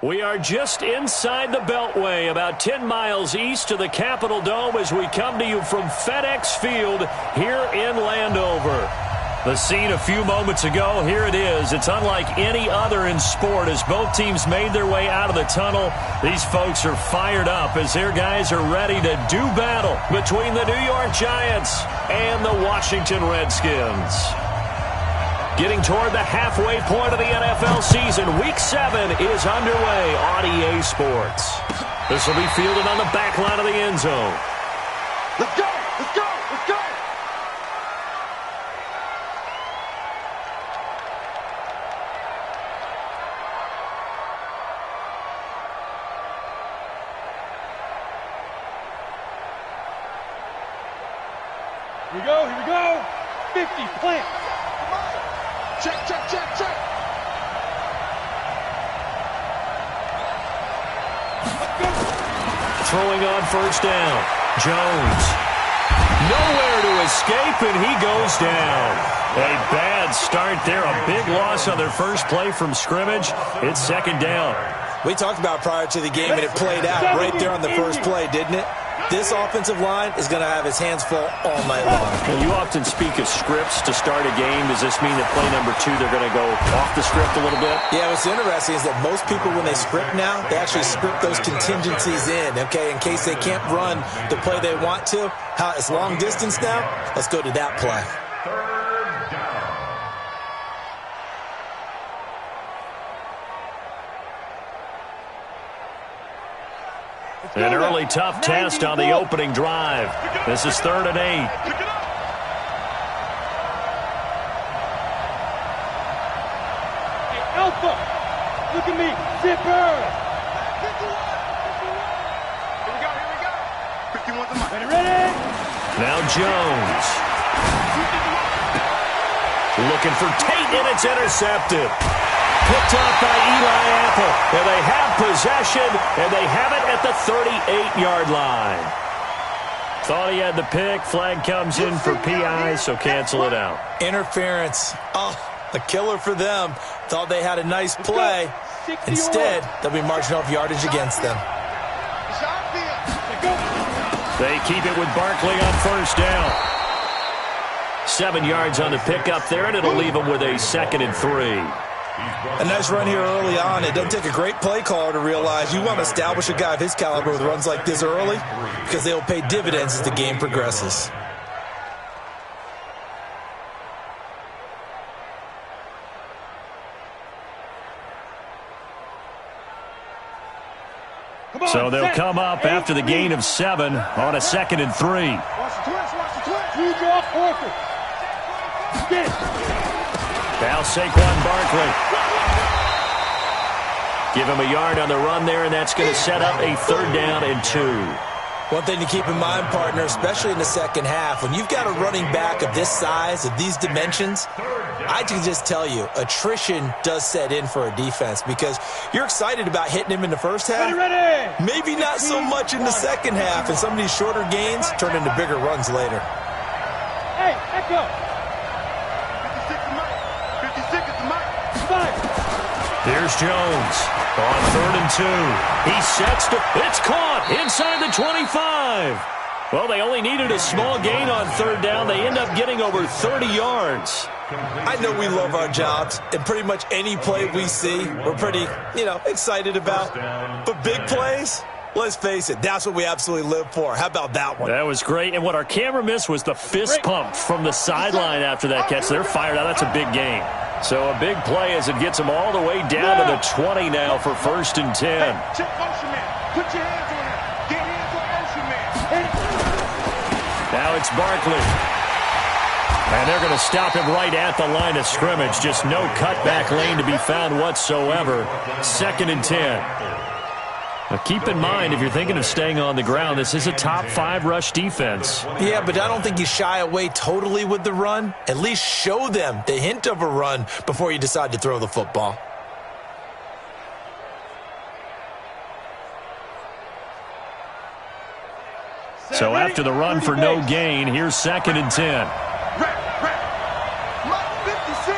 We are just inside the Beltway, about 10 miles east of the Capitol Dome as we come to you from FedEx Field here in Landover. The scene a few moments ago, here it is. It's unlike any other in sport as both teams made their way out of the tunnel. These folks are fired up as their guys are ready to do battle between the New York Giants and the Washington Redskins. Getting toward the halfway point of the NFL season, Week 7 is underway on EA Sports. This will be fielded on the back line of the end zone. Let's go! Let's go! Let's go! Here we go, here we go. 50, plant. Check, check, check, check. Throwing on first down. Jones. Nowhere to escape, and he goes down. A bad start there. A big loss on their first play from scrimmage. It's second down. We talked about prior to the game, and it played out right there on the first play, didn't it? This offensive line is going to have his hands full all night long. Well, you often speak of scripts to start a game. Does this mean that play number 2, they're going to go off the script a little bit? Yeah, what's interesting is that most people, when they script now, they actually script those contingencies in, okay, in case they can't run the play they want to. How it's long distance now? Let's go to that play. An early tough test on the opening drive. This is 3rd and 8. Hey, Alpha, look at me, zipper. Here we go, here we go. 51 to Mike. Ready, ready? Now Jones. Looking for Tate, and it's intercepted. Picked off by Eli Apple. And they have possession, and they have it at the 38-yard line. Thought he had the pick. Flag comes in for PI, so cancel it out. Interference. Oh, a killer for them. Thought they had a nice play. Instead, they'll be marching off yardage against them. They keep it with Barkley on first down. 7 yards on the pickup there, and it'll leave them with a 2nd and 3. A nice run here early on. It doesn't take a great play caller to realize you want to establish a guy of his caliber with runs like this early because they will pay dividends as the game progresses. So they'll come up after the gain of 7 on a 2nd and 3. Watch the twist, watch the twist. Read your Orford. Get it. Now Saquon Barkley. Give him a yard on the run there, and that's going to set up a 3rd down and 2. One thing to keep in mind, partner, especially in the second half, when you've got a running back of this size, of these dimensions, I can just tell you, attrition does set in for a defense because you're excited about hitting him in the first half. Ready. Maybe not so much in the second half, and some of these shorter gains turn into bigger runs later. Hey, echo. Here's Jones on 3rd and 2. He sets to, it's caught inside the 25. Well, they only needed a small gain on 3rd down. They end up getting over 30 yards. I know we love our jobs, and pretty much any play we see, we're pretty, excited about. But big plays, let's face it, that's what we absolutely live for. How about that one? That was great. And what our camera missed was the fist pump from the sideline after that catch. They're fired out. That's a big game. So a big play as it gets them all the way down to the 20 now for 1st and 10. Check Ocean Man. Put your hands on him. Get hands on Ocean Man. Now it's Barkley. And they're going to stop him right at the line of scrimmage. Just no cutback lane to be found whatsoever. 2nd and 10. Now keep in mind, if you're thinking of staying on the ground, this is a top 5 rush defense. Yeah, but I don't think you shy away totally with the run. At least show them the hint of a run before you decide to throw the football. So after the run for no gain, here's 2nd and 10. Mike 56.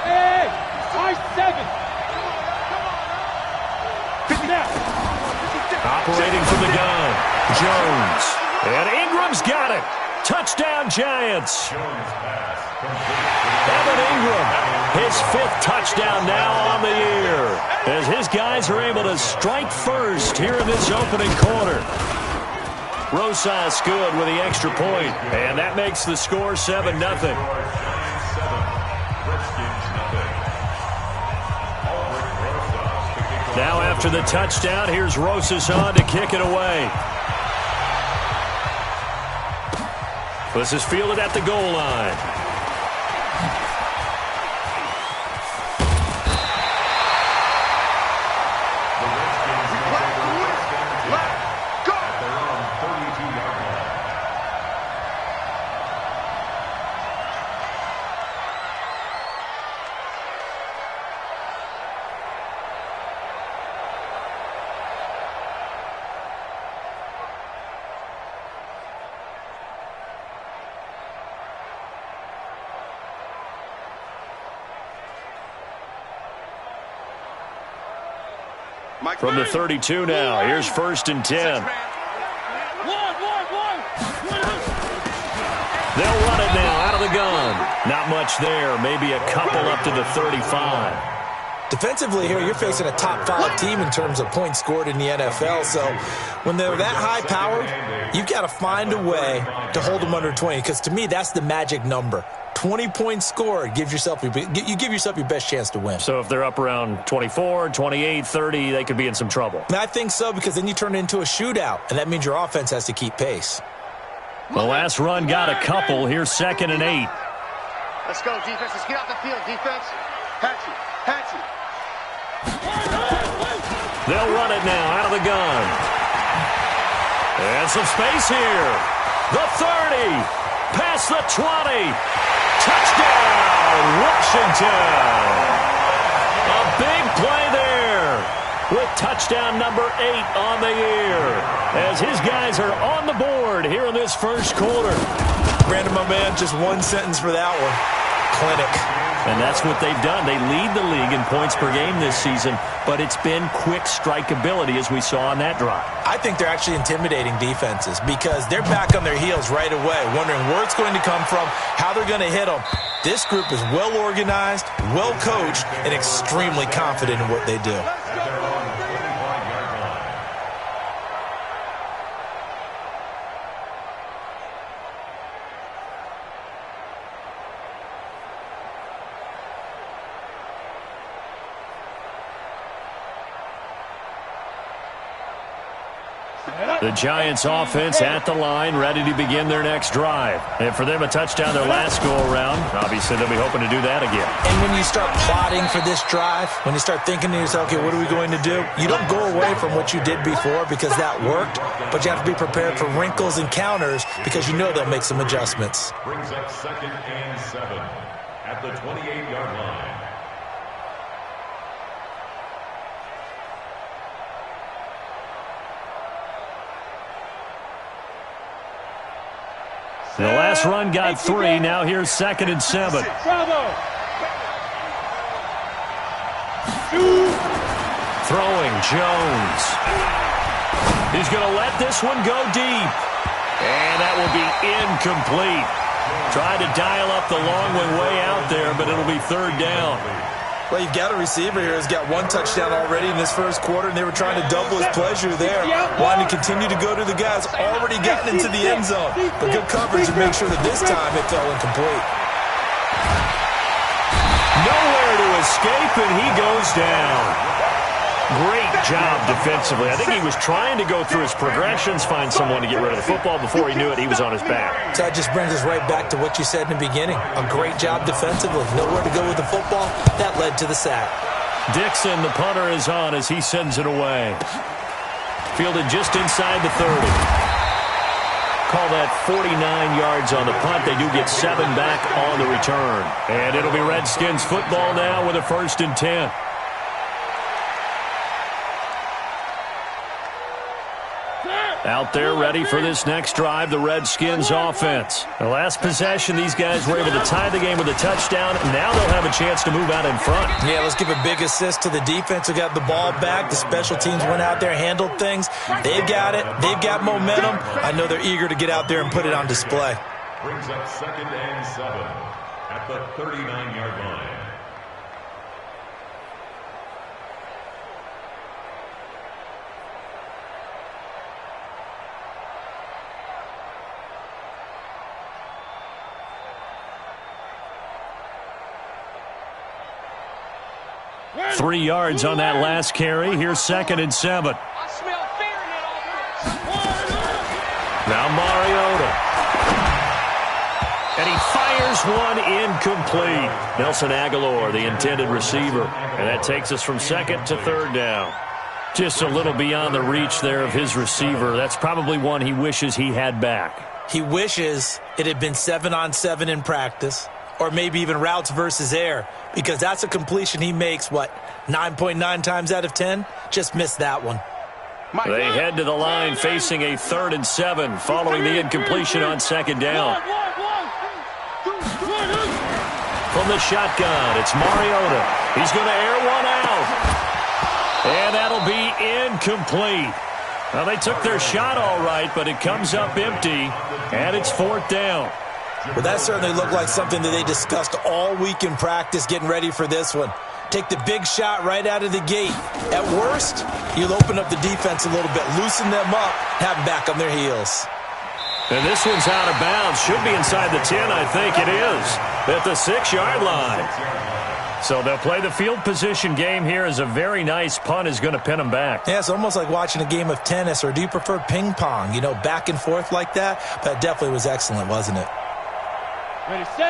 Hey, I 7. Jones. And Ingram's got it. Touchdown, Giants. Evan Ingram, his 5th touchdown now on the year, as his guys are able to strike first here in this opening quarter. Rosas good with the extra point, and that makes the score 7-0. Now after the touchdown, here's Rosas on to kick it away. This is fielded at the goal line. From the 32 now, here's 1st and 10. They'll run it now out of the gun. Not much there, maybe a couple up to the 35. Defensively here, you're facing a top 5 team in terms of points scored in the NFL. So when they're that high-powered, you've got to find a way to hold them under 20, because to me, that's the magic number. 20 points scored, you give yourself your best chance to win. So if they're up around 24, 28, 30, they could be in some trouble. And I think so, because then you turn it into a shootout, and that means your offense has to keep pace. The last run got a couple. Here's 2nd and 8. Let's go, defense. Let's get off the field, defense. Hatchet, hatchet. They'll run it now out of the gun. And some space here. The 30. Past the 20. Touchdown, Washington. A big play there with touchdown number 8 on the year, as his guys are on the board here in this first quarter. Brandon, my man, just one sentence for that one. Clinic. And that's what they've done. They lead the league in points per game this season, but it's been quick strikeability, as we saw on that drive. I think they're actually intimidating defenses, because they're back on their heels right away, wondering where it's going to come from, how they're going to hit them. This group is well organized, well coached, and extremely confident in what they do. The Giants offense at the line, ready to begin their next drive. And for them, a touchdown their last go-around. Obviously, they'll be hoping to do that again. And when you start plotting for this drive, when you start thinking to yourself, okay, what are we going to do? You don't go away from what you did before, because that worked, but you have to be prepared for wrinkles and counters, because you know they'll make some adjustments. Brings up 2nd and 7 at the 28-yard line. The last run got 3. Now here's 2nd and 7. Throwing Jones. He's going to let this one go deep. And that will be incomplete. Tried to dial up the long one way out there, but it'll be 3rd down. Well, you've got a receiver here who's got 1 touchdown already in this first quarter, and they were trying to double his pleasure there, wanting to continue to go to the guys already gotten into the end zone. But good coverage to make sure that this time it fell incomplete. Nowhere to escape, and he goes down. Great job defensively. I think he was trying to go through his progressions, find someone to get rid of the football. Before he knew it, he was on his back. So that just brings us right back to what you said in the beginning. A great job defensively. Nowhere to go with the football. That led to the sack. Dixon, the punter, is on as he sends it away. Fielded just inside the 30. Call that 49 yards on the punt. They do get 7 back on the return. And it'll be Redskins football now with a 1st and 10. Out there ready for this next drive, the Redskins offense. The last possession, these guys were able to tie the game with a touchdown. Now they'll have a chance to move out in front. Yeah, let's give a big assist to the defense who got the ball back. The special teams went out there, handled things. They've got it. They've got momentum. I know they're eager to get out there and put it on display. Brings up 2nd and 7 at the 39-yard line. Three yards on that last carry. Here's 2nd and 7. Now Mariota. And he fires one incomplete. Nelson Aguilar, the intended receiver. And that takes us from 2nd to 3rd down. Just a little beyond the reach there of his receiver. That's probably one he wishes he had back. He wishes it had been 7-on-7 in practice, or maybe even routes versus air, because that's a completion he makes, 9.9 times out of 10? Just missed that one. They head to the line facing a 3rd and 7 following the incompletion on 2nd down. From the shotgun, it's Mariota. He's going to air one out. And that'll be incomplete. Well, they took their shot all right, but it comes up empty, and it's 4th down. Well, that certainly looked like something that they discussed all week in practice getting ready for this one. Take the big shot right out of the gate. At worst, you'll open up the defense a little bit, loosen them up, have them back on their heels. And this one's out of bounds. Should be inside the 10, I think it is, at the 6-yard line. So they'll play the field position game here as a very nice punt is going to pin them back. Yeah, it's almost like watching a game of tennis, or do you prefer ping pong? You know, back and forth like that? That definitely was excellent, wasn't it?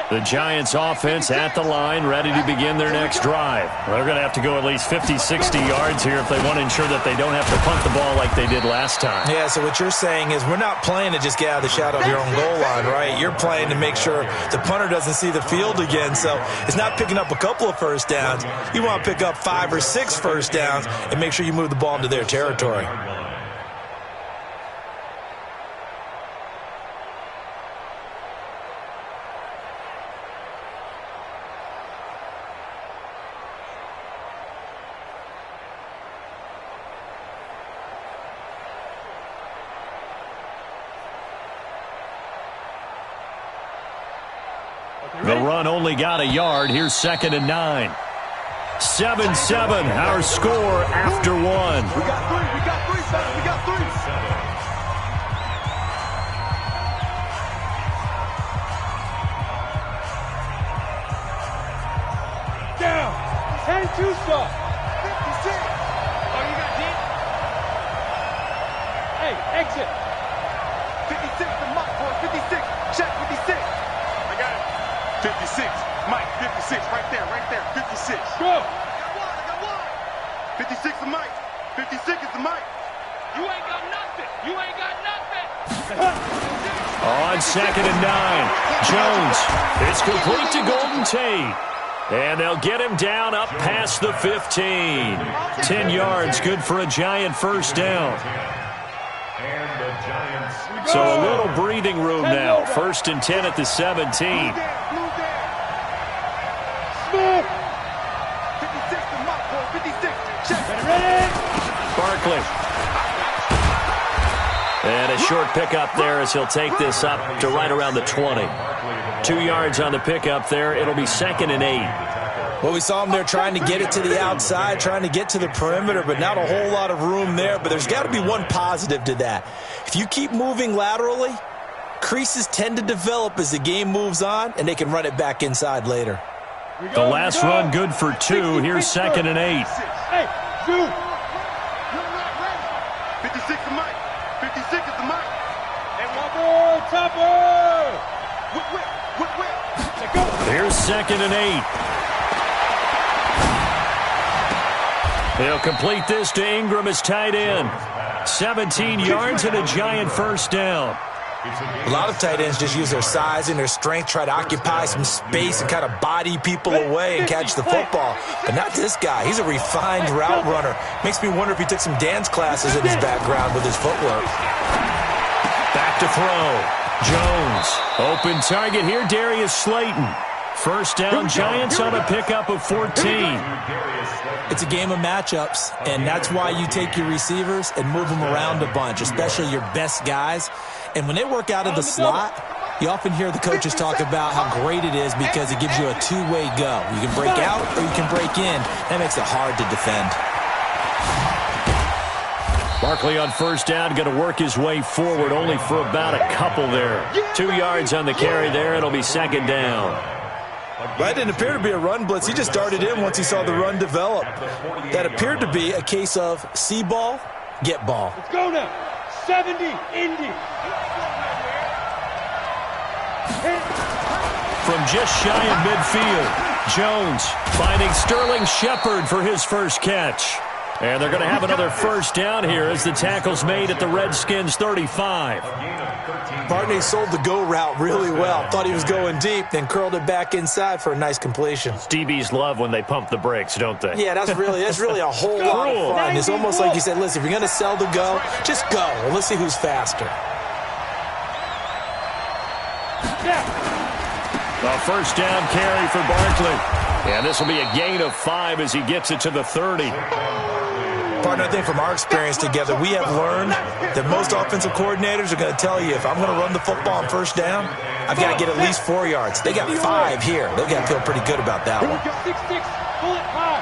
The Giants offense at the line, ready to begin their next drive. They're going to have to go at least 50, 60 yards here if they want to ensure that they don't have to punt the ball like they did last time. Yeah, so what you're saying is we're not playing to just get out of the shadow of your own goal line, right? You're playing to make sure the punter doesn't see the field again. So it's not picking up a couple of first downs. You want to pick up 5 or 6 first downs and make sure you move the ball into their territory. The run only got a yard. Here's 2nd and 9. 7-7, our score after 1. We got 3, we got 3, fellas, we got 3. Down. 10-2 stop. 56. Oh, you got deep? Hey, exit. 56, the Mike, boy, 56. Check, 56. I got it. 56. Mike, 56, right there, 56. Go. I got one. 56 the Mike. 56 is the Mike. You ain't got nothing. You ain't got nothing. On 2nd and 9, Jones. It's complete to Golden Tate. And they'll get him down up past the 15. 10 yards, good for a Giant first down. And the Giants. So a little breathing room now. 1st and 10 at the 17. Smooth. 56 the Mike, boy, 56. Check. Ready? Barkley. And a short pickup there as he'll take this up to right around the 20. 2 yards on the pickup there. It'll be 2nd and 8. Well, we saw him there trying to get it to the outside, trying to get to the perimeter, but not a whole lot of room there. But there's got to be one positive to that. If you keep moving laterally, creases tend to develop as the game moves on, and they can run it back inside later. The last run good for 2. Here's 2nd and 8. Hey, shoot. 56 the Mike. 56 is the Mike. And one more topper. Whip. Here's 2nd and 8. He'll complete this to Ingram as tight end. 17 yards and a Giant first down. A lot of tight ends just use their size and their strength, try to occupy some space and kind of body people away and catch the football. But not this guy. He's a refined route runner. Makes me wonder if he took some dance classes in his background with his footwork. to throw. Jones, open target here, Darius Slayton. First down, Giants on a pickup of 14. It's a game of matchups, and that's why you take your receivers and move them around a bunch, especially your best guys. And when they work out of the slot, you often hear the coaches talk about how great it is because it gives you a two-way go. You can break out or you can break in. That makes it hard to defend. Barkley on first down, going to work his way forward only for about a couple there. 2 yards on the carry there. It'll be second down. That didn't appear to be a run blitz. He just darted in once he saw the run develop. That appeared to be a case of see ball, get ball. Let's go now. 70, Indy. From just shy of midfield, Jones finding Sterling Shepard for his first catch. And they're going to have another first down here as the tackle's made at the Redskins' 35. Barney sold the go route really well. Thought he was going deep, then curled it back inside for a nice completion. DBs love when they pump the brakes, don't they? Yeah, that's really a whole lot of fun. It's almost like you said, listen, if you're going to sell the go, just go. And let's see who's faster. A first down carry for Barkley. And this will be a gain of 5 as he gets it to the 30. Partner, I think from our experience together, we have learned that most offensive coordinators are going to tell you, if I'm going to run the football on first down, I've got to get at least 4 yards. They got 5 here. They've got to feel pretty good about that one. 6-6, pull it high.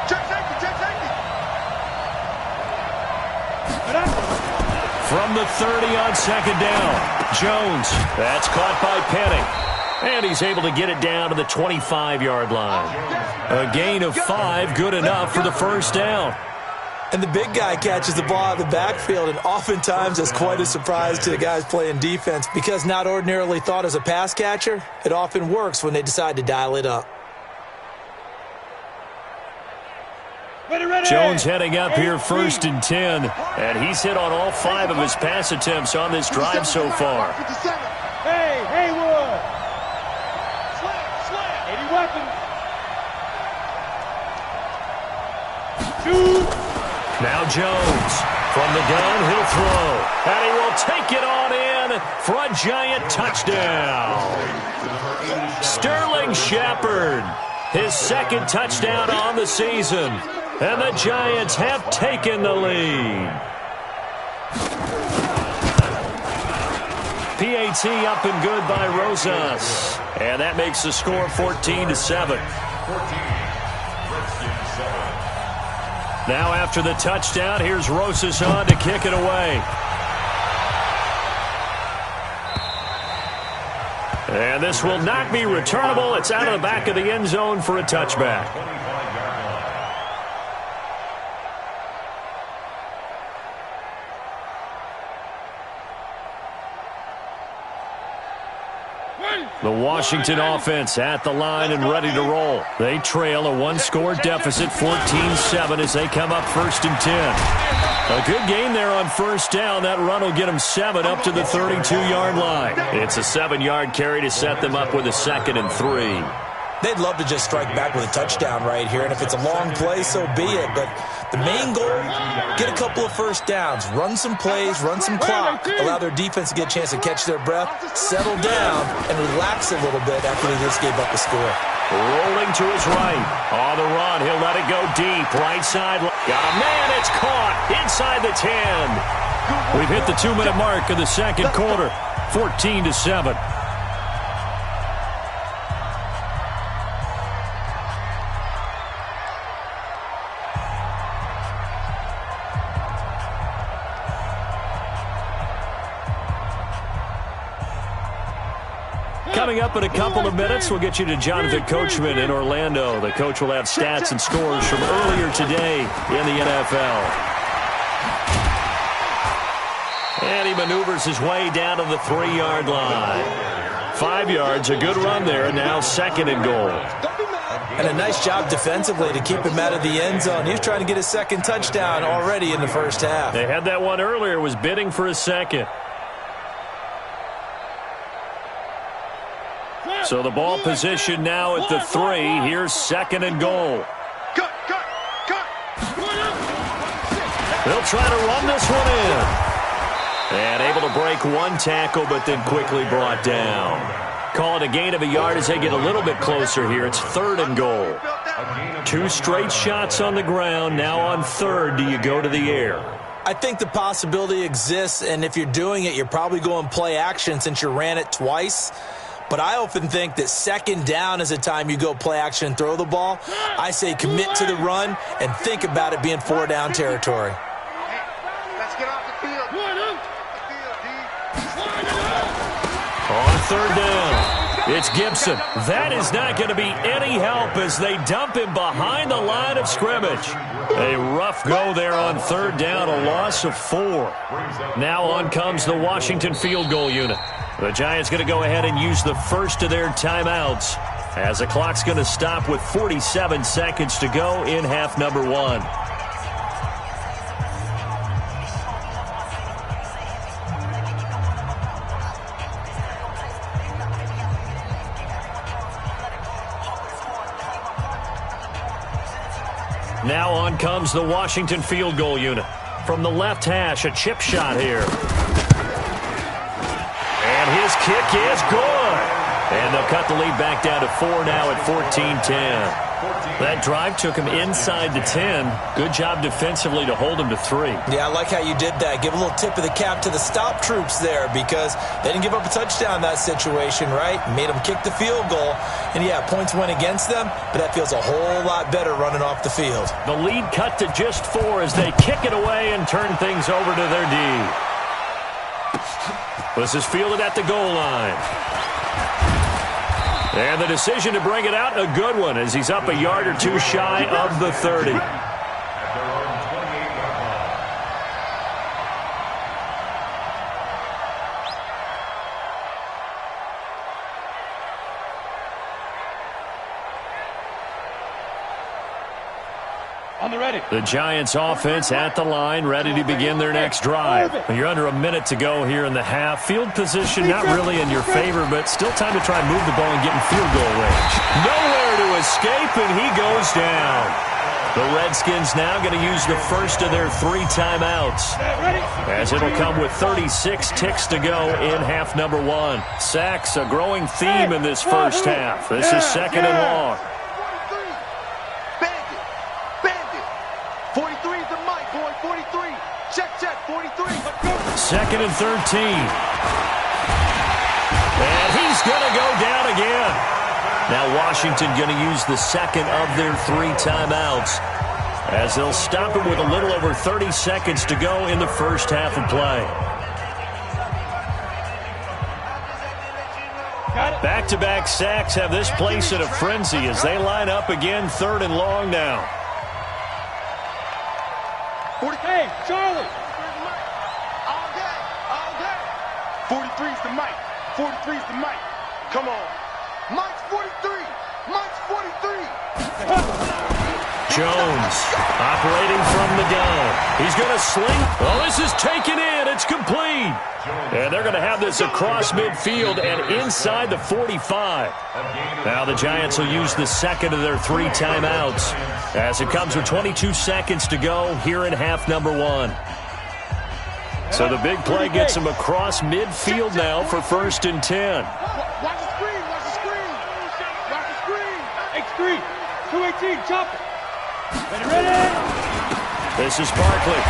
Check safety, check safety. From the 30 on second down, Jones. That's caught by Penning. And he's able to get it down to the 25-yard line. A gain of 5, good enough for the first down. And the big guy catches the ball out of the backfield, and oftentimes that's quite a surprise to the guys playing defense because not ordinarily thought as a pass catcher, it often works when they decide to dial it up. Jones heading up here first and 10, and he's hit on all 5 of his pass attempts on this drive so far. Hey, Haywood. Slam. 80 weapons. Now Jones from the gun, he'll throw, and he will take it on in for a Giant touchdown. Sterling Shepard, his second touchdown on the season, and the Giants have taken the lead. PAT up and good by Rosas, and that makes the score 14-7. Now after the touchdown, here's Rosas on to kick it away. And this will not be returnable. It's out of the back of the end zone for a touchback. The Washington offense at the line and ready to roll. They trail a one-score deficit, 14-7, as they come up first and 10. A good gain there on first down. That run will get them 7 up to the 32-yard line. It's a 7-yard carry to set them up with a 2nd and 3. They'd love to just strike back with a touchdown right here, and if it's a long play, so be it. But the main goal, get a couple of first downs, run some plays, run some clock, allow their defense to get a chance to catch their breath, settle down, and relax a little bit after they just gave up the score. Rolling to his right. On the run, he'll let it go deep. Right side. Got a man, it's caught inside the 10. We've hit the 2-minute mark of the second quarter, 14-7. Coming up in a couple of minutes, we'll get you to Jonathan Coachman in Orlando. The coach will have stats and scores from earlier today in the NFL. And he maneuvers his way down to the 3-yard line. 5 yards, a good run there, and now 2nd and goal. And a nice job defensively to keep him out of the end zone. He was trying to get his 2nd touchdown already in the first half. They had that one earlier, was bidding for a second. So the ball position now at the 3. Here's 2nd and goal. Cut. They'll try to run this one in. And able to break one tackle, but then quickly brought down. Call it a gain of a yard as they get a little bit closer here. It's 3rd and goal. 2 straight shots on the ground. Now on 3rd, do you go to the air? I think the possibility exists, and if you're doing it, you're probably going play action since you ran it twice. But I often think that 2nd down is the time you go play action and throw the ball. I say commit to the run and think about it being 4-down territory. Let's get off the field. On 3rd down, it's Gibson. That is not going to be any help as they dump him behind the line of scrimmage. A rough go there on 3rd down, a loss of 4. Now on comes the Washington field goal unit. The Giants going to go ahead and use the first of their timeouts as the clock's going to stop with 47 seconds to go in half number 1. Now on comes the Washington field goal unit. From the left hash, a chip shot here. And his kick is good. And they'll cut the lead back down to 4 now at 14-10. That drive took him inside the 10. Good job defensively to hold him to 3. Yeah, I like how you did that. Give a little tip of the cap to the stop troops there because they didn't give up a touchdown in that situation, right? Made them kick the field goal. And, yeah, points went against them, but that feels a whole lot better running off the field. The lead cut to just 4 as they kick it away and turn things over to their D. This is fielded at the goal line. And the decision to bring it out, a good one, as he's up a yard or 2 shy of the 30. On the ready. The Giants offense at the line, ready to begin their next drive. You're under a minute to go here in the half. Field position not really in your favor, but still time to try and move the ball and get in field goal range. Nowhere to escape, and he goes down. The Redskins now going to use the first of their 3 timeouts, as it'll come with 36 ticks to go in half number 1. Sacks, a growing theme in this first half. This is 2nd and long. 43 is the mic, boy. 43. Check, 43. Let's go. 2nd and 13. And he's going to go down again. Now Washington going to use the second of their 3 timeouts as they'll stop it with a little over 30 seconds to go in the first half of play. Back-to-back sacks have this place in a frenzy as they line up again 3rd and long now. Hey, Charlie. All day. 43 is the mic. 43 is the mic. Come on. Mike's 43. Mike's 43. Jones operating from the gun. He's going to sling. Oh, this is taken in. It's complete. And they're going to have this across midfield and inside the 45. Now the Giants will use the second of their 3 timeouts as it comes with 22 seconds to go here in half number 1. So the big play gets them across midfield now for 1st and 10. Watch the screen. Watch the screen. Watch the screen. X3. 218. Chop it. Ready. This is Barkley.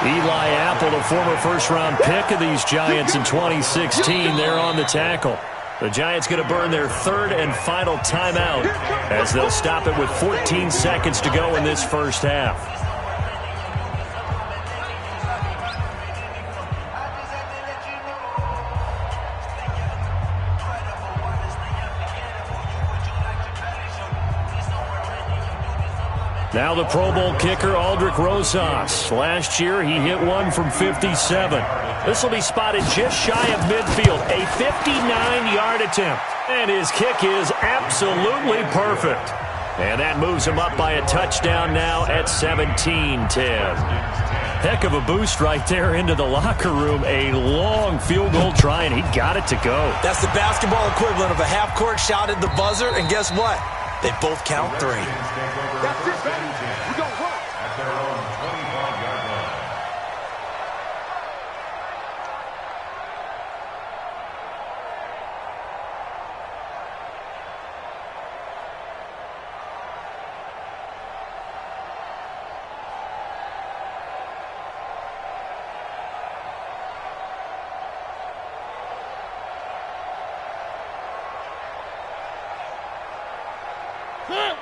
Eli Apple, the former first-round pick of these Giants in 2016, they're on the tackle. The Giants going to burn their 3rd and final timeout as they'll stop it with 14 seconds to go in this first half. Now the Pro Bowl kicker, Aldrick Rosas. Last year, he hit one from 57. This will be spotted just shy of midfield, a 59-yard attempt. And his kick is absolutely perfect. And that moves him up by a touchdown now at 17-10. Heck of a boost right there into the locker room. A long field goal try, and he got it to go. That's the basketball equivalent of a half-court shot at the buzzer, and guess what? They both count 3. That's it, baby. We gonna work. At their own 25-yard line.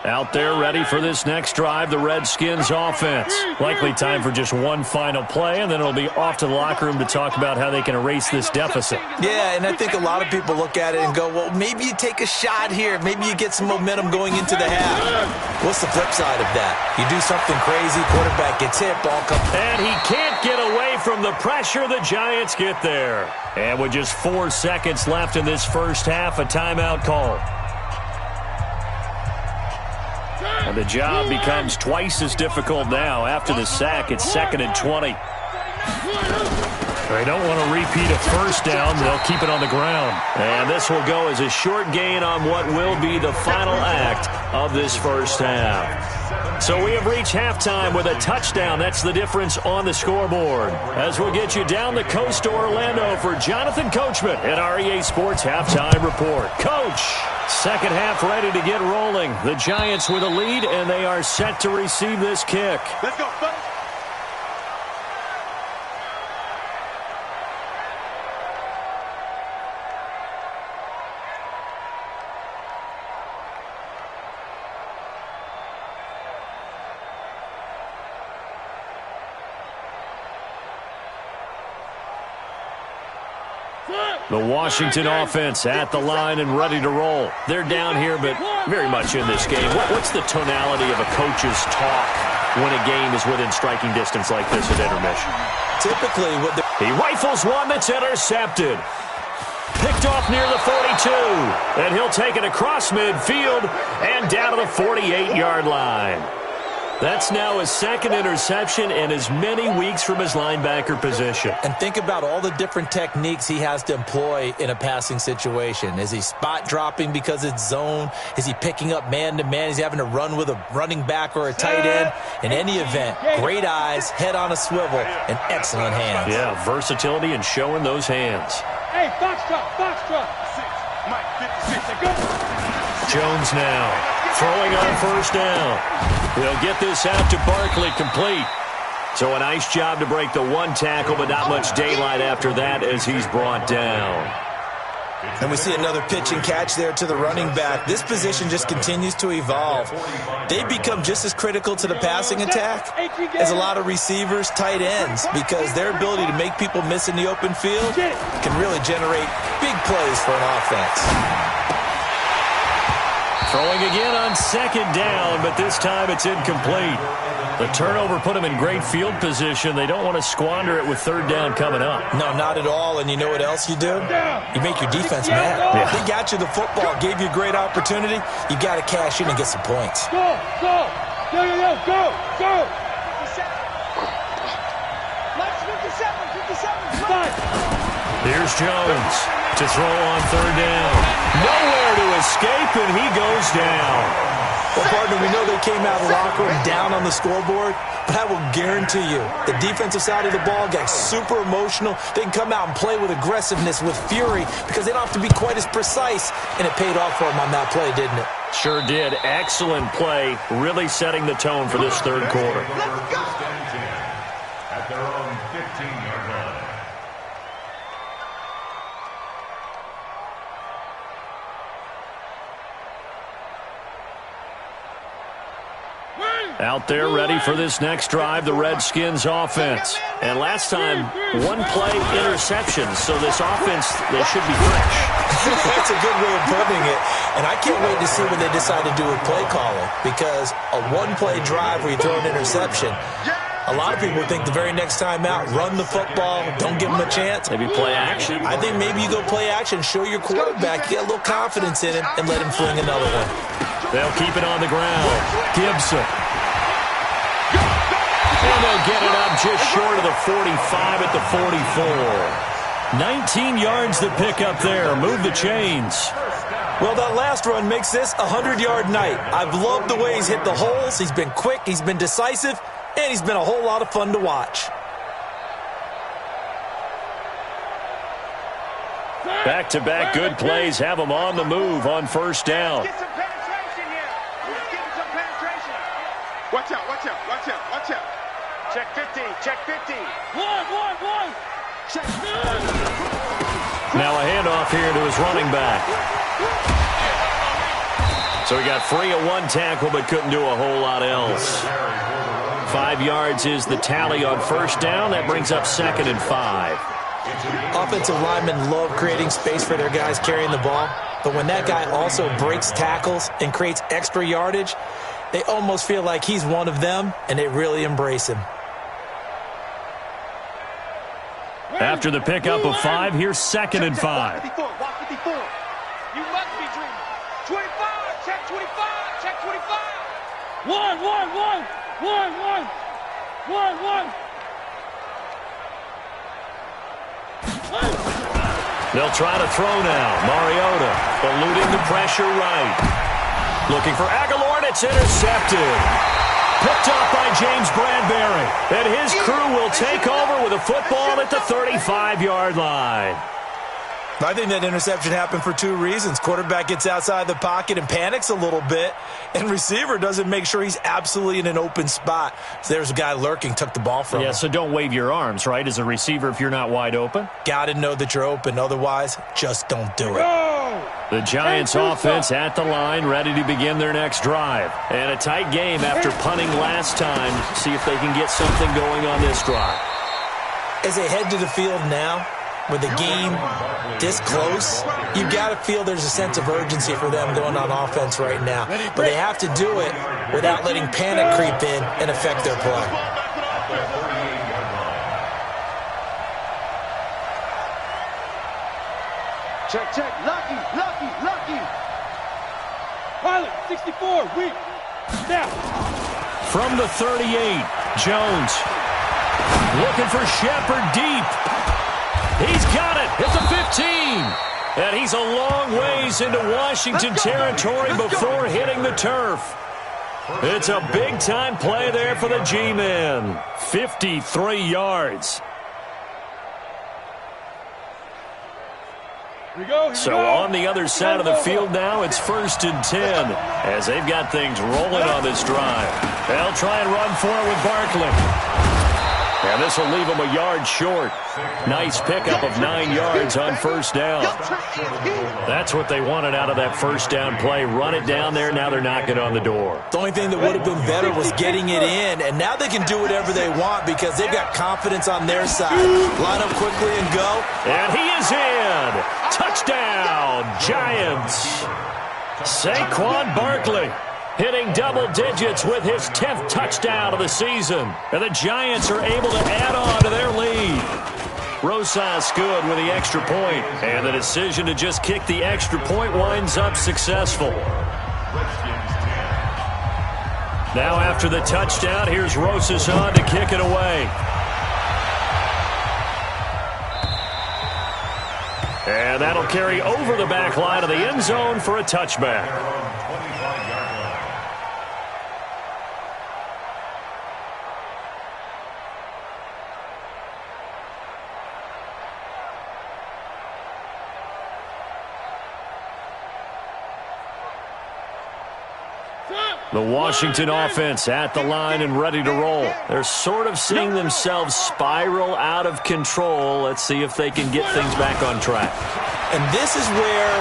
Out there ready for this next drive, the Redskins offense. Likely time for just one final play, and then it'll be off to the locker room to talk about how they can erase this deficit. Yeah, and I think a lot of people look at it and go, well, maybe you take a shot here. Maybe you get some momentum going into the half. What's the flip side of that? You do something crazy, quarterback gets hit, ball comes. And he can't get away from the pressure. The Giants get there. And with just 4 seconds left in this first half, a timeout call. And the job becomes twice as difficult now. After the sack, it's 2nd and 20. They don't want to repeat a first down. They'll keep it on the ground. And this will go as a short gain on what will be the final act of this first half. So we have reached halftime with a touchdown. That's the difference on the scoreboard. As we'll get you down the coast to Orlando for Jonathan Coachman at REA Sports Halftime Report. Coach, second half ready to get rolling. The Giants with a lead, and they are set to receive this kick. Let's go, fellas. The Washington offense at the line and ready to roll. They're down here, but very much in this game. What's the tonality of a coach's talk when a game is within striking distance like this at intermission? Typically, he rifles one that's intercepted. Picked off near the 42. And he'll take it across midfield and down to the 48-yard line. That's now his second interception and as many weeks from his linebacker position. And think about all the different techniques he has to employ in a passing situation. Is he spot dropping because it's zone? Is he picking up man-to-man? Is he having to run with a running back or a tight end? In any event, great eyes, head on a swivel, and excellent hands. Yeah, versatility and showing those hands. Hey, box drop. Mike, 56. Jones now throwing on first down. They'll get this out to Barkley, complete. So a nice job to break the one tackle, but not much daylight after that as he's brought down. And we see another pitch and catch there to the running back. This position just continues to evolve. They become just as critical to the passing attack as a lot of receivers, tight ends, because their ability to make people miss in the open field can really generate big plays for an offense. Throwing again on second down, but this time it's incomplete. The turnover put them in great field position. They don't want to squander it with third down coming up. No, not at all. And you know what else you do? You make your defense mad. Yeah. They got you the football, gave you a great opportunity. You got to cash in and get some points. Go. Let's 57. Here's Jones to throw on third down. Nowhere to escape, and he goes down. Well, partner, we know they came out of the locker room down on the scoreboard, but I will guarantee you the defensive side of the ball got super emotional. They can come out and play with aggressiveness, with fury, because they don't have to be quite as precise, and it paid off for them on that play, didn't it? Sure did. Excellent play, really setting the tone for this third quarter. At their own 15-yard line. Out there ready for this next drive, the Redskins offense. And last time, one play interception, so this offense, they should be fresh. That's a good way of putting it. And I can't wait to see when they decide to do a play calling, because a one-play drive where you throw an interception, a lot of people think the very next time out, run the football, don't give them a chance. Maybe play action. I think maybe you go play action, show your quarterback, get a little confidence in him, and let him fling another one. They'll keep it on the ground. Gibson. And they'll get it up just short of the 45 at the 44. 19 yards to pick up there. Move the chains. Well, that last run makes this a 100-yard night. I've loved the way he's hit the holes. He's been quick. He's been decisive. And he's been a whole lot of fun to watch. Back-to-back good plays have them on the move on first down. Get some penetration here. Let's get some penetration. Watch out. Check 50. One. Check. Now a handoff here to his running back. So he got free of one tackle but couldn't do a whole lot else. 5 yards is the tally on first down. That brings up 2nd and 5. Offensive linemen love creating space for their guys carrying the ball, but when that guy also breaks tackles and creates extra yardage, they almost feel like he's one of them, and they really embrace him. After the pickup of 5, here's 2nd and 5. You must be dreaming. 25, check 25, check 25. One. They'll try to throw now. Mariota eluding the pressure right. Looking for Aguilar, and it's intercepted. Picked up by James Bradbury. And his crew will take over with a football at the 35-yard line. I think that interception happened for 2 reasons. Quarterback gets outside the pocket and panics a little bit, and receiver doesn't make sure he's absolutely in an open spot. So there's a guy lurking, took the ball from him. Yeah, so don't wave your arms, right, as a receiver if you're not wide open. Got to know that you're open. Otherwise, just don't do it. The Giants offense at the line, ready to begin their next drive. And a tight game after punting last time. See if they can get something going on this drive. As they head to the field now, with the game this close, you've got to feel there's a sense of urgency for them going on offense right now. But they have to do it without letting panic creep in and affect their play. Check. Lucky. Pilot, 64, weak. Snap. From the 38, Jones looking for Shepard deep. He's got it at the 15. And he's a long ways into Washington territory before hitting the turf. It's a big-time play there for the G-men. 53 yards. So on the other side of the field now, it's 1st and 10 as they've got things rolling on this drive. They'll try and run for it with Barkley. And this will leave them a yard short. Nice pickup of 9 yards on first down. That's what they wanted out of that first down play. Run it down there. Now they're knocking on the door. The only thing that would have been better was getting it in, and now they can do whatever they want because they've got confidence on their side. Line up quickly and go. And he is in. Touchdown, Giants. Saquon Barkley hitting double digits with his 10th touchdown of the season. And the Giants are able to add on to their lead. Rosas good with the extra point. And the decision to just kick the extra point winds up successful. Now after the touchdown, here's Rosas on to kick it away. And that'll carry over the back line of the end zone for a touchback. The Washington offense at the line and ready to roll. They're sort of seeing themselves spiral out of control. Let's see if they can get things back on track. And this is where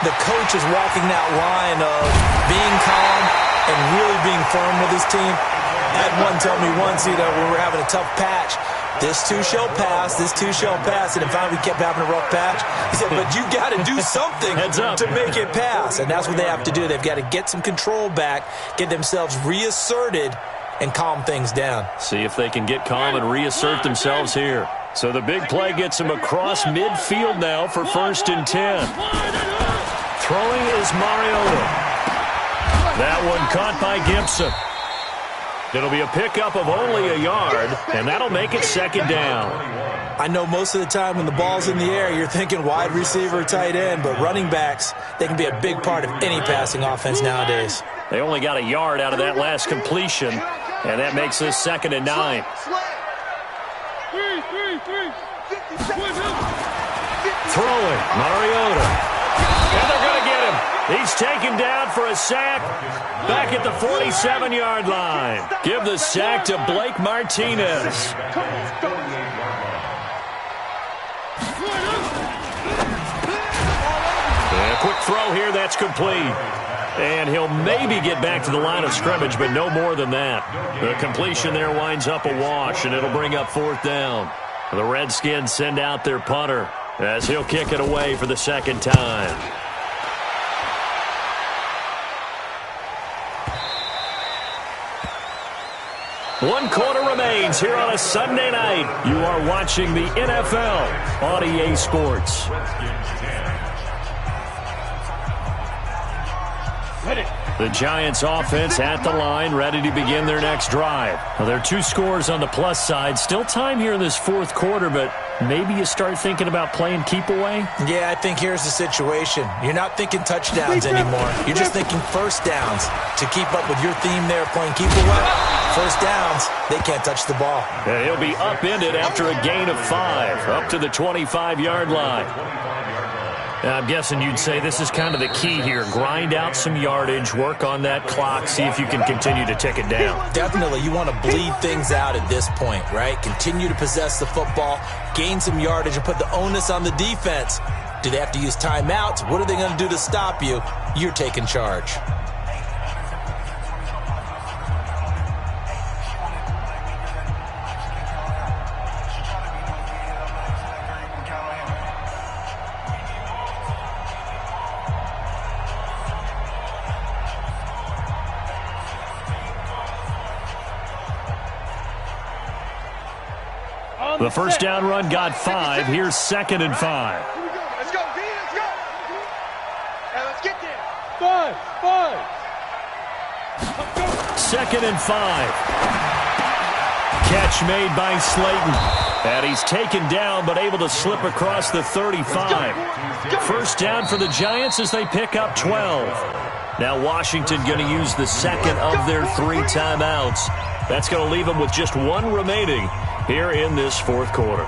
the coach is walking that line of being calm and really being firm with his team. I had one tell me once, when we were having a tough patch, this too shall pass, this too shall pass. And finally we kept having a rough patch. He said, but you got to do something to make it pass. And that's what they have to do. They've got to get some control back, get themselves reasserted, and calm things down. See if they can get calm and reassert themselves here. So the big play gets them across midfield now for 1st and 10. Throwing is Mariota. That one caught by Gibson. It'll be a pickup of only a yard, and that'll make it 2nd down. I know most of the time when the ball's in the air, you're thinking wide receiver, tight end, but running backs, they can be a big part of any passing offense nowadays. They only got a yard out of that last completion, and that makes this 2nd and 9. Throwing, Mariota. And they're going to get him. He's taken down for a sack back at the 47-yard line. Give the sack to Blake Martinez. And a quick throw here, that's complete. And he'll maybe get back to the line of scrimmage, but no more than that. The completion there winds up a wash, and it'll bring up 4th down. The Redskins send out their punter as he'll kick it away for the 2nd time. One quarter remains here on a Sunday night. You are watching the NFL on EA Sports. The Giants offense at the line, ready to begin their next drive. Well, there are 2 scores on the plus side. Still time here in this 4th quarter, but maybe you start thinking about playing keep away? Yeah, I think here's the situation. You're not thinking touchdowns anymore. You're just thinking first downs. To keep up with your theme there, playing keep away, first downs, they can't touch the ball. And he'll be upended after a gain of 5, up to the 25-yard line. I'm guessing you'd say this is kind of the key here. Grind out some yardage, work on that clock, see if you can continue to tick it down. Definitely. You want to bleed things out at this point, right? Continue to possess the football, gain some yardage, and put the onus on the defense. Do they have to use timeouts? What are they going to do to stop you? You're taking charge. The first down run got 5. Here's 2nd and 5. Here we go. Let's go, V. Let's go. And let's get there. 5. 2nd and 5. Catch made by Slayton. And he's taken down but able to slip across the 35. First down for the Giants as they pick up 12. Now Washington going to use the 2nd of their 3 timeouts. That's going to leave them with just 1 remaining here in this 4th quarter.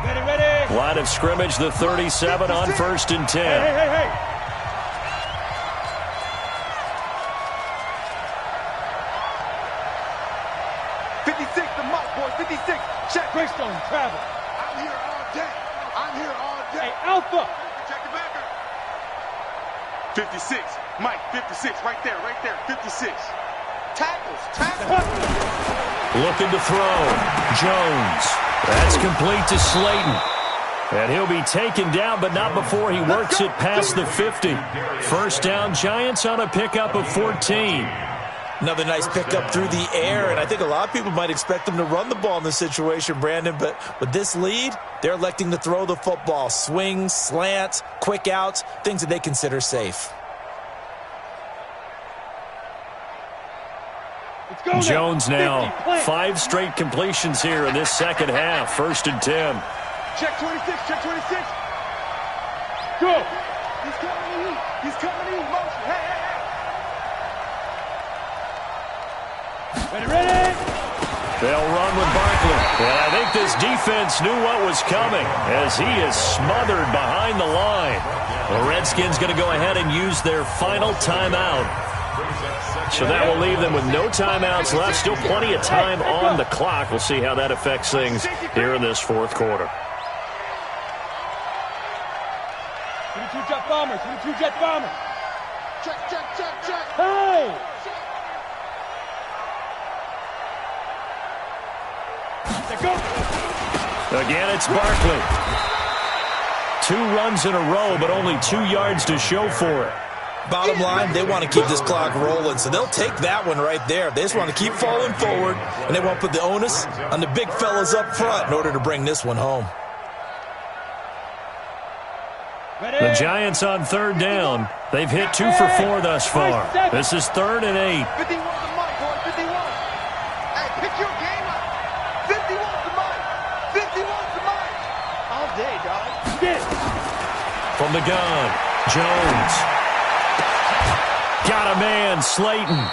Ready. Line of scrimmage, the 37 on 1st and 10. Hey. 56, the mark, boys. 56. Check. Greystone, travel. I'm here all day. I'm here all day. Hey, Alpha. Check the backer. 56. Mike, 56. Right there. 56. Tackles. Looking to throw. Jones. That's complete to Slayton. And he'll be taken down, but not before he works it past the 50. First down, Giants on a pickup of 14. Another nice pickup through the air, and I think a lot of people might expect them to run the ball in this situation, Brandon, but with this lead, they're electing to throw the football. Swings, slants, quick outs, things that they consider safe. Jones now, 5 straight completions here in this 2nd half. 1st and 10. Check 26. Check 26. Go. He's coming in. He's coming in. Motion. Hey. Ready. They'll run with Barkley. And I think this defense knew what was coming as he is smothered behind the line. The Redskins going to go ahead and use their final timeout. So that will leave them with no timeouts left. Still plenty of time on the clock. We'll see how that affects things here in this 4th quarter. 22 jet bombers. 22 jet bombers. Check. Hey. Go. Again, it's Barkley. 2 runs in a row, but only 2 yards to show for it. Bottom line, they want to keep this clock rolling, so they'll take that one right there. They just want to keep falling forward, and they want to put the onus on the big fellas up front in order to bring this one home. The Giants on 3rd down. They've hit 2 for 4 thus far. This is 3rd and 8. 51 to Mike, boy. 51. Hey, pick your game up. 51 to Mike. 51 to Mike. All day, dog. From the gun, Jones. Got a man, Slayton.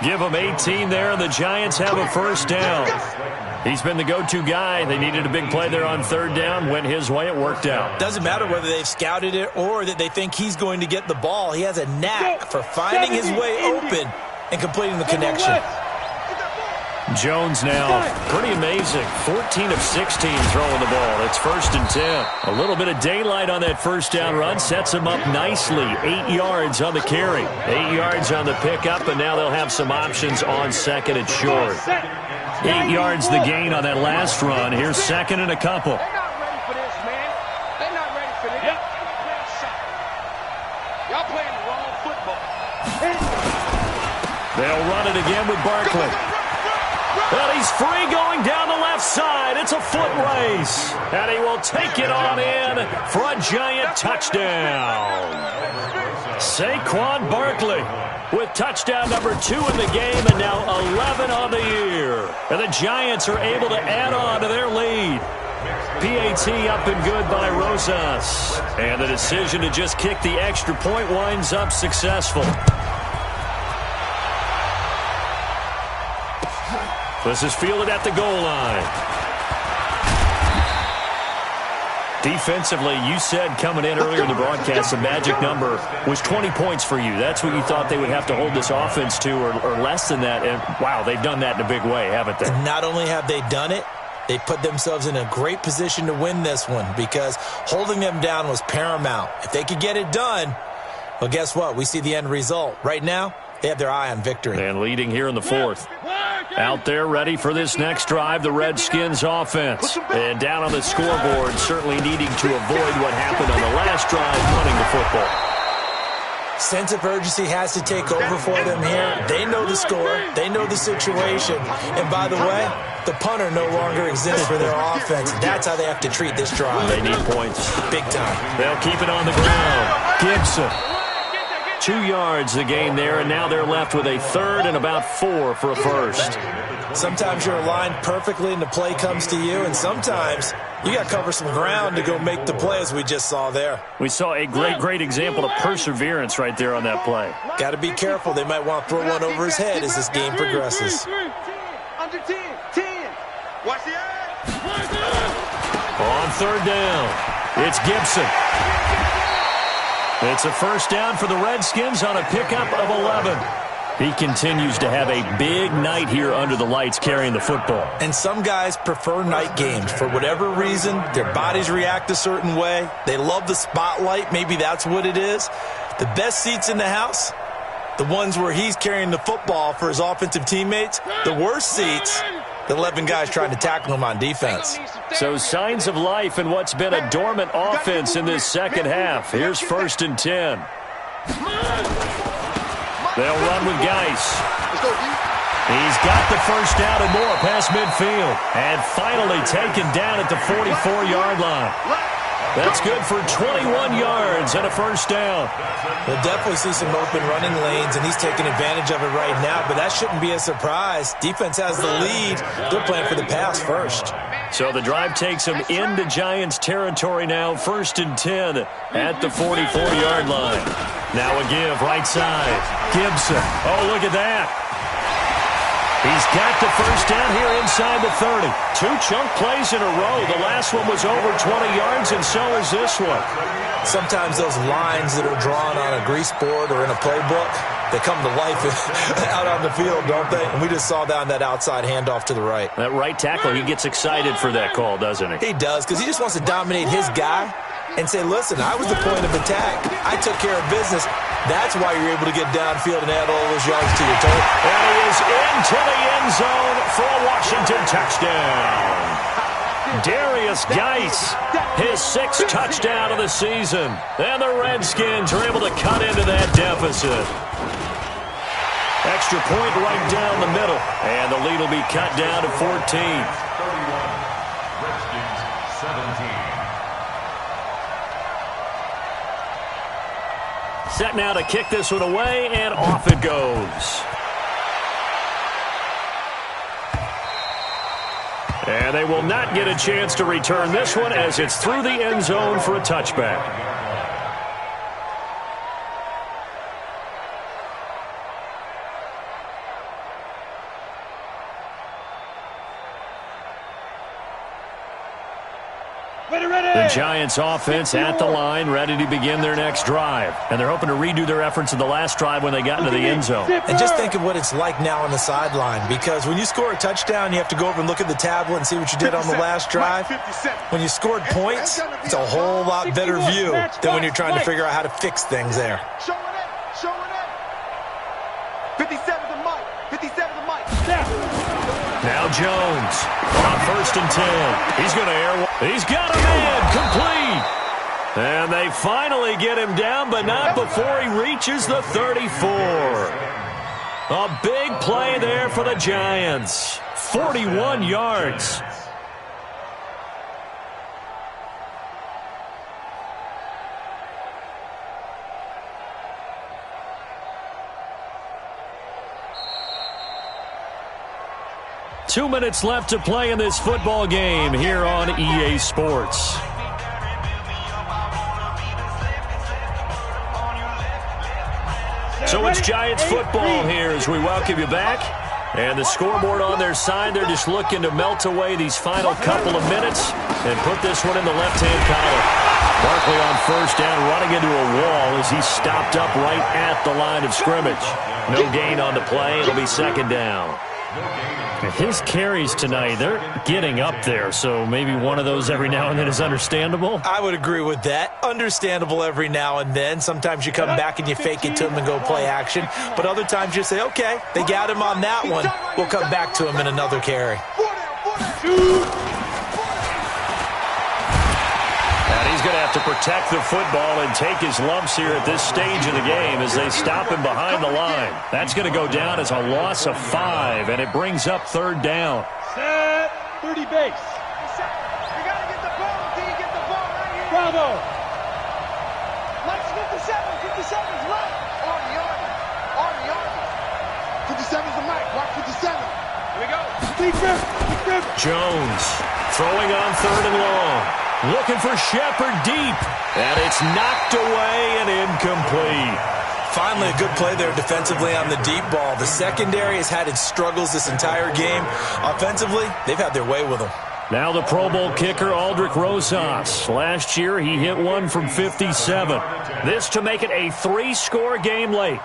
Give them 18 there, and the Giants have a first down. He's been the go-to guy. They needed a big play there on 3rd down. Went his way. It worked out. Doesn't matter whether they've scouted it or that they think he's going to get the ball. He has a knack for finding his way open and completing the connection. Jones now, pretty amazing. 14 of 16 throwing the ball. It's 1st and 10. A little bit of daylight on that first down run. Sets him up nicely. 8 yards on the carry. 8 yards on the pickup, and now they'll have some options on 2nd and short. 8 yards the gain on that last run. Here's 2nd and a couple. They're not ready for this, man. They're not ready for this. Y'all playing the wrong football. They'll run it again with Barkley. Well, he's free going down the left side. It's a foot race. And he will take it on in for a giant touchdown. Saquon Barkley with touchdown number 2 in the game and now 11 on the year. And the Giants are able to add on to their lead. PAT up and good by Rosas. And the decision to just kick the extra point winds up successful. This is fielded at the goal line. Defensively, you said coming in earlier in the broadcast, the magic number was 20 points for you. That's what you thought they would have to hold this offense to, or less than that. And, wow, they've done that in a big way, haven't they? And not only have they done it, they put themselves in a great position to win this one because holding them down was paramount. If they could get it done, well, guess what? We see the end result. Right now, they have their eye on victory. And leading here in the 4th. Out there ready for this next drive, the Redskins offense. And down on the scoreboard, certainly needing to avoid what happened on the last drive, running the football. Sense of urgency has to take over for them here. They know the score. They know the situation. And by the way, the punter no longer exists for their offense. That's how they have to treat this drive. They need points. Big time. They'll keep it on the ground. Gibson. 2 yards the gain there, and now they're left with a 3rd and about 4 for a first. Sometimes you're aligned perfectly and the play comes to you, and sometimes you got to cover some ground to go make the play, as we just saw there. We saw a great example of perseverance right there on that play. Got to be careful. They might want to throw one over his head as this game progresses. Under 10. Watch the eye. On 3rd down, it's Gibson. It's a first down for the Redskins on a pickup of 11. He continues to have a big night here under the lights carrying the football. And some guys prefer night games. For whatever reason, their bodies react a certain way. They love the spotlight. Maybe that's what it is. The best seats in the house, the ones where he's carrying the football for his offensive teammates. The worst seats, the 11 guys trying to tackle him on defense. So signs of life in what's been a dormant offense in this second half. Here's 1st and 10. They'll run with Geis. He's got the first down and more past midfield. And finally taken down at the 44-yard line. That's good for 21 yards and a first down. We'll definitely see some open running lanes, and he's taking advantage of it right now, but that shouldn't be a surprise. Defense has the lead. They're playing for the pass first. So the drive takes him into Giants territory now, 1st and 10 at the 44-yard line. Now a give right side. Gibson. Oh, look at that. He's got the first down here inside the 30. 2 chunk plays in a row. The last one was over 20 yards, and so is this one. Sometimes those lines that are drawn on a grease board or in a playbook, they come to life out on the field, don't they? And we just saw that on that outside handoff to the right. That right tackle, he gets excited for that call, doesn't he? He does, because he just wants to dominate his guy and say, listen, I was the point of attack. I took care of business. That's why you're able to get downfield and add all those yards to your total. And he is into the end zone for a Washington touchdown. Darius Geis, his 6th touchdown of the season. And the Redskins are able to cut into that deficit. Extra point right down the middle. And the lead will be cut down to 14. 31. Redskins 17. Set now to kick this one away, and off it goes. And they will not get a chance to return this one as it's through the end zone for a touchback. The Giants offense at the line, ready to begin their next drive. And they're hoping to redo their efforts in the last drive when they got into the end zone. And just think of what it's like now on the sideline, because when you score a touchdown, you have to go over and look at the tablet and see what you did on the last drive. When you scored points, it's a whole lot better view than when you're trying to figure out how to fix things there. Show it. 57 to Mike. 57 to Mike. Now Jones on 1st and 10. He's going to air. He's got a man complete. And they finally get him down, but not before he reaches the 34. A big play there for the Giants. 41 yards. Two minutes left to play in this football game here on EA Sports. So it's Giants football here as we welcome you back. And the scoreboard on their side, they're just looking to melt away these final couple of minutes and put this one in the left-hand column. Barkley on 1st down, running into a wall as he's stopped up right at the line of scrimmage. No gain on the play. It'll be 2nd down. His carries tonight, they're getting up there, so maybe one of those every now and then is understandable. I would agree with that. Understandable every now and then. Sometimes you come back and you fake it to him and go play action. But other times you say, okay, they got him on that one. We'll come back to him in another carry. And he's going to have to protect the football and take his lumps here at this stage of the game as they stop him behind the line. That's going to go down as a loss of 5, and it brings up 3rd down. Set 30 base. You got to get the ball until you get the ball right here. Bravo. Mike's 57. 57's right. On the army. 57's the Mike. Watch 57. Here we go. Big rip. Jones throwing on 3rd and long. Looking for Shepard deep. And it's knocked away and incomplete. Finally, a good play there defensively on the deep ball. The secondary has had its struggles this entire game. Offensively, they've had their way with them. Now the Pro Bowl kicker, Aldrick Rosas. Last year, he hit one from 57. This to make it a 3-score game late.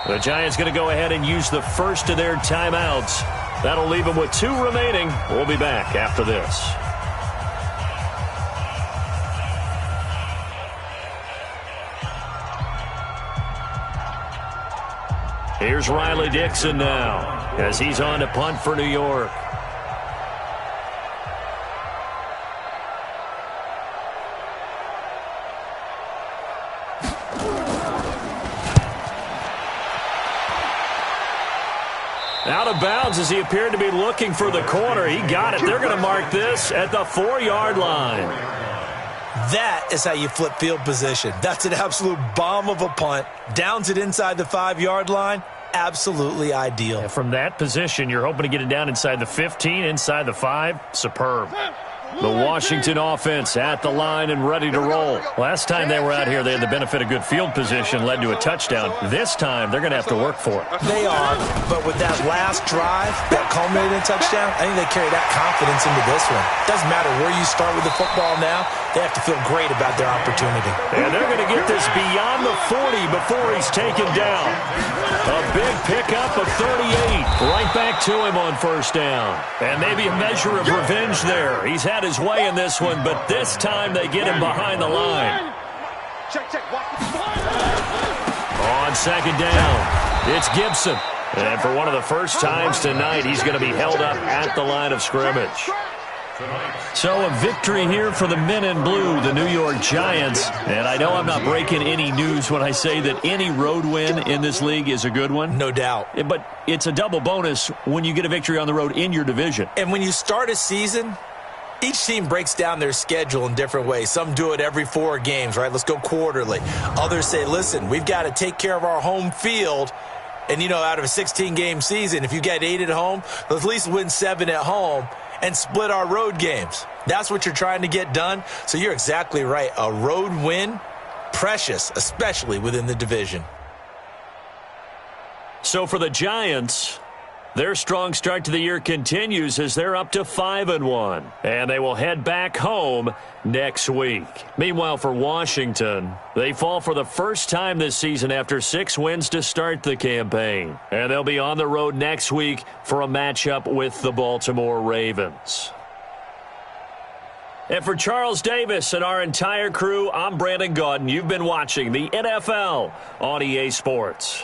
The Giants going to go ahead and use the first of their timeouts. That'll leave them with 2 remaining. We'll be back after this. Here's Riley Dixon now as he's on to punt for New York. Out of bounds as he appeared to be looking for the corner. He got it. They're going to mark this at the 4-yard line. That is how you flip field position. That's an absolute bomb of a punt. Downs it inside the 5-yard line. Absolutely ideal. And from that position, you're hoping to get it down inside the 15, inside the 5. Superb. The Washington offense at the line and ready to roll. Last time they were out here, they had the benefit of good field position, led to a touchdown. This time, they're going to have to work for it. They are, but with that last drive, that culminated in touchdown, I think they carry that confidence into this one. Doesn't matter where you start with the football now, they have to feel great about their opportunity. And they're going to get this beyond the 40 before he's taken down. A big pickup of 38. Right back to him on 1st down. And maybe a measure of revenge there. He's had his way in this one, but this time they get him behind the line. On 2nd down, it's Gibson. And for one of the first times tonight, he's going to be held up at the line of scrimmage. So a victory here for the men in blue, the New York Giants. And I know I'm not breaking any news when I say that any road win in this league is a good one. No doubt. But it's a double bonus when you get a victory on the road in your division. And when you start a season, each team breaks down their schedule in different ways. Some do it every 4 games, right? Let's go quarterly. Others say, listen, we've got to take care of our home field. And, you know, out of a 16-game season, if you get 8 at home, let's at least win 7 at home and split our road games. That's what you're trying to get done. So you're exactly right. A road win, precious, especially within the division. So for the Giants, their strong start to the year continues as they're up to 5-1. And they will head back home next week. Meanwhile, for Washington, they fall for the first time this season after 6 wins to start the campaign. And they'll be on the road next week for a matchup with the Baltimore Ravens. And for Charles Davis and our entire crew, I'm Brandon Gaudin. You've been watching the NFL on EA Sports.